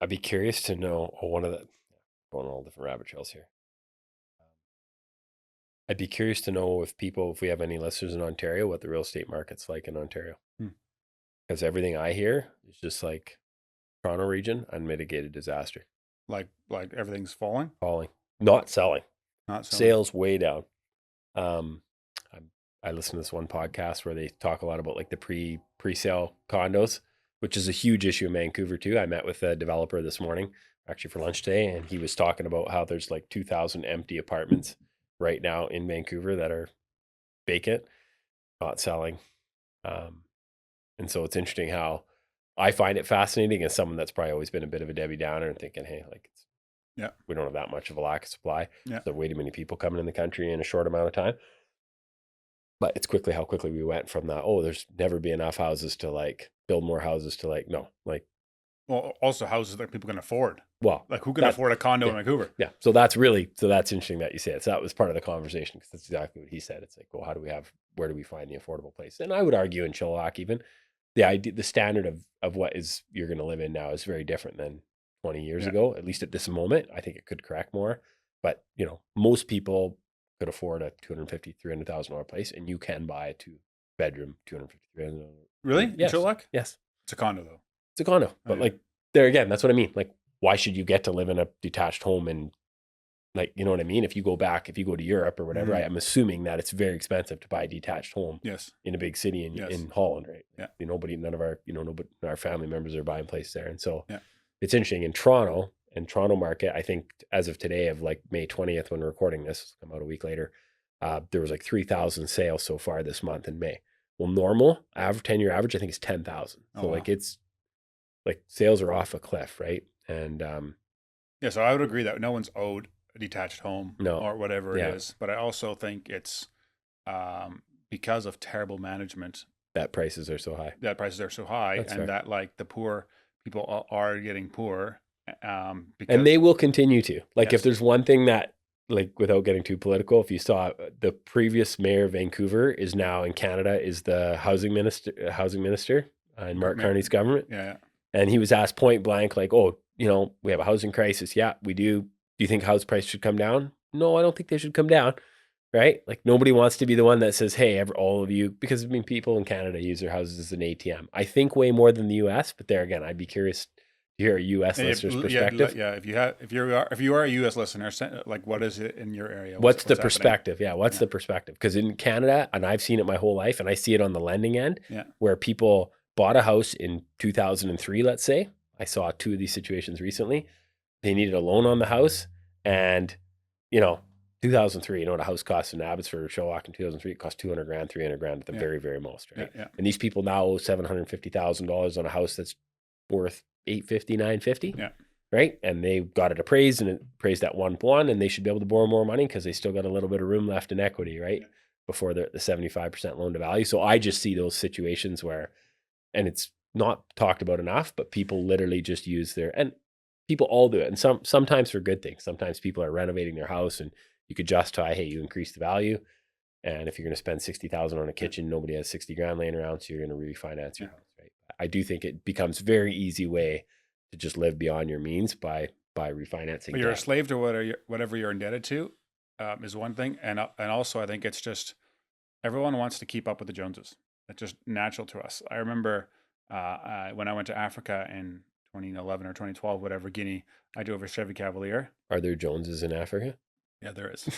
I'd be curious to know one of the going all different rabbit trails here. I'd be curious to know if we have any listeners in Ontario, what the real estate market's like in Ontario. Hmm. Because everything I hear is just like Toronto region, unmitigated disaster. Like everything's falling, Falling, not selling, not selling. sales way down. Um, I, I listen to this one podcast where they talk a lot about like the pre-sale condos, which is a huge issue in Vancouver too. I met with a developer this morning, actually for lunch today, and he was talking about how there's like 2,000 empty apartments right now in Vancouver that are vacant, not selling. Um, and so it's interesting how I find it fascinating as someone that's probably always been a bit of a Debbie Downer and thinking, hey, like Yeah, we don't have that much of a lack of supply. yeah. So way too many people coming in the country in a short amount of time. But it's how quickly we went from that, oh, there's never be enough houses to like build more houses to like, no, like, Well, also houses that people can afford. well, Like who can that, afford a condo yeah, in Vancouver? yeah. So that's interesting that you say it. So that was part of the conversation because that's exactly what he said. It's like, well, where do we find the affordable place? And I would argue in Chilliwack, even the standard of what is you're going to live in now is very different than 20 years Yeah, ago, at least at this moment. I think it could correct more, but most people could afford a 250, $300,000 place, and you can buy a two-bedroom, 250, really? In Yes, Chilliwack? yes, It's a condo though. it's a condo, Oh but yeah, like there again, that's what I mean. Like, why should you get to live in a detached home and like, you know what I mean? If you go to Europe or whatever, mm-hmm. I'm assuming that it's very expensive to buy a detached home Yes, in a big city yes, in Holland, right? yeah, None of our, nobody, our family members are buying places there. And so yeah. it's interesting in Toronto market, I think as of today of like May 20th, when we're recording this, come out a week later, there was like 3,000 sales so far this month in May. Well, normal average 10-year average, I think is 10,000. Oh So wow. like, it's like sales are off a cliff, right? And, Yeah, so I would agree that no one's owed a detached home no, or whatever it yeah, is, but I also think it's because of terrible management that prices are so high. that prices are so high, That's and fair. that like the poor people are getting poor And because they will continue to. Like, if yes, there's one thing that, like, without getting too political, if you saw the previous mayor of Vancouver is now in Canada, is the housing minister in Mark Carney's government. yeah, And he was asked point blank, like, oh, we have a housing crisis. Yeah, we do. Do you think house price should come down? No, I don't think they should come down. Right? Like, nobody wants to be the one that says, hey, all of you, because I mean, people in Canada use their houses as an ATM. I think way more than the US, but there again, I'd be curious to hear a US yeah, listener's yeah, perspective. yeah. If you are a U.S. listener, like what is it in your area? What's the What's happening? perspective? Yeah, what's Yeah, the perspective? Because in Canada, and I've seen it my whole life, and I see it on the lending end, yeah, where people bought a house in 2003, let's say. I saw two of these situations recently. They needed a loan on the house, and you know, 2003, you know what a house costs in Abbotsford or Chilliwack in 2003? It cost 200 grand, 300 grand at the yeah, very, very most, yeah, right? yeah, And these people now owe $750,000 on a house that's worth 850, 950, yeah, right? And they got it appraised, and it appraised at 1.1, and they should be able to borrow more money because they still got a little bit of room left in equity, right? yeah. Before the 75% loan to value. So I just see those situations where, and it's not talked about enough, but people literally just use and people all do it. And sometimes for good things. Sometimes people are renovating their house and you could justify, hey, you increase the value. And if you're going to spend 60,000 on a Yeah. kitchen, nobody has 60 grand laying around. So you're going to refinance your Yeah. house, right? I do think it becomes very easy way to just live beyond your means by refinancing But you're a debt. slave to whatever you're indebted to, is one thing, and also I think it's just everyone wants to keep up with the Joneses. It's just natural to us. I remember when I went to Africa in 2011 or 2012, whatever, Guinea, I drove a Chevy Cavalier. Are there Joneses in Africa? Yeah, there is.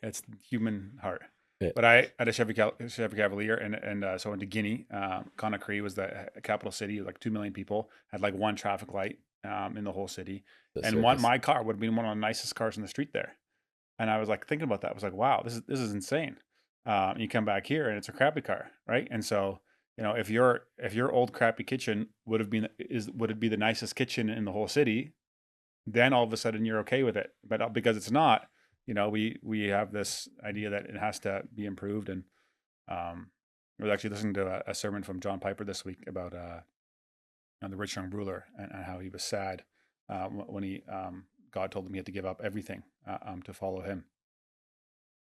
It's the human heart. Yeah. But I had a Chevy Cavalier, and so I went to Guinea. Conakry was the capital city, like 2 million people. Had like one traffic light in the whole city, The and circus. my car would have been one of the nicest cars in the street there. And I was like thinking about that. I was like, wow, this is insane. You come back here and it's a crappy car, right? And so if your old crappy kitchen would it be the nicest kitchen in the whole city, then all of a sudden you're okay with it. But because it's not, we have this idea that it has to be improved. And I was actually listening to a sermon from John Piper this week about the rich young ruler and how he was sad when he God told him he had to give up everything to follow him.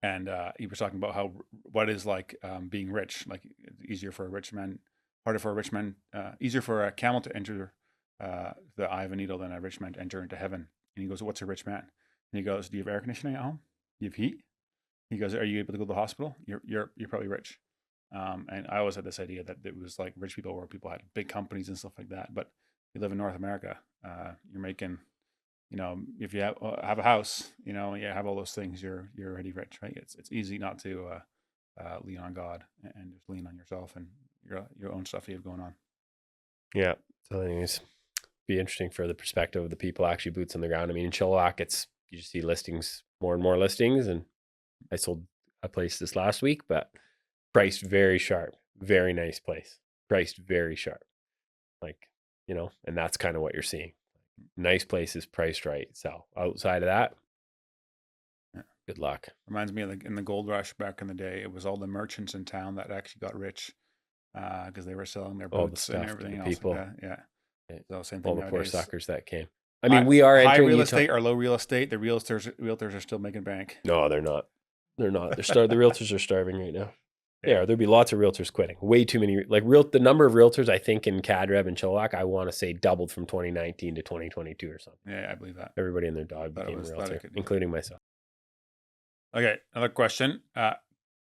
And he was talking about how what is like being rich, like easier for a rich man, harder for a rich man, easier for a camel to enter the eye of a needle than a rich man to enter into heaven. And he goes, what's a rich man? And he goes, do you have air conditioning at home? Do you have heat? He goes, are you able to go to the hospital? You're probably rich. And I always had this idea that it was like rich people where people had big companies and stuff like that. But you live in North America, you're making, if you have a house, you have all those things, you're already rich, right? It's easy not to lean on God and just lean on yourself and your own stuff you have going on. Yeah. So anyways, be interesting for the perspective of the people actually boots on the ground. I mean, in Chilliwack, you just see listings, more and more listings. And I sold a place this last week, but priced very sharp, very nice place, priced very sharp. Like, and that's kind of what you're seeing. Nice places priced right. So outside of that, good luck. Reminds me of in the gold rush back in the day, it was all the merchants in town that actually got rich because they were selling their boots and everything else. People. Like that. Yeah. So same thing all the nowadays. Poor suckers that came. I mean, we are high entering real estate or low real estate. The realtors are still making bank. No, they're not. They're not. The realtors are starving right now. Yeah, there'd be lots of realtors quitting. Way too many. The number of realtors I think in Cadrev and Chilliwack, I want to say doubled from 2019 to 2022 or something. Yeah, I believe that. Everybody and their dog became a realtor, including myself. Okay, another question.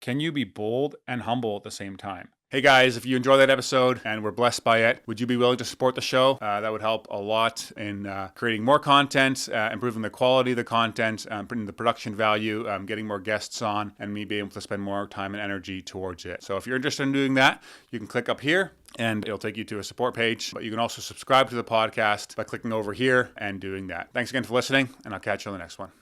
Can you be bold and humble at the same time? Hey guys, if you enjoyed that episode and were blessed by it, would you be willing to support the show? That would help a lot in creating more content, improving the quality of the content, putting the production value, getting more guests on, and me being able to spend more time and energy towards it. So if you're interested in doing that, you can click up here and it'll take you to a support page. But you can also subscribe to the podcast by clicking over here and doing that. Thanks again for listening, and I'll catch you on the next one.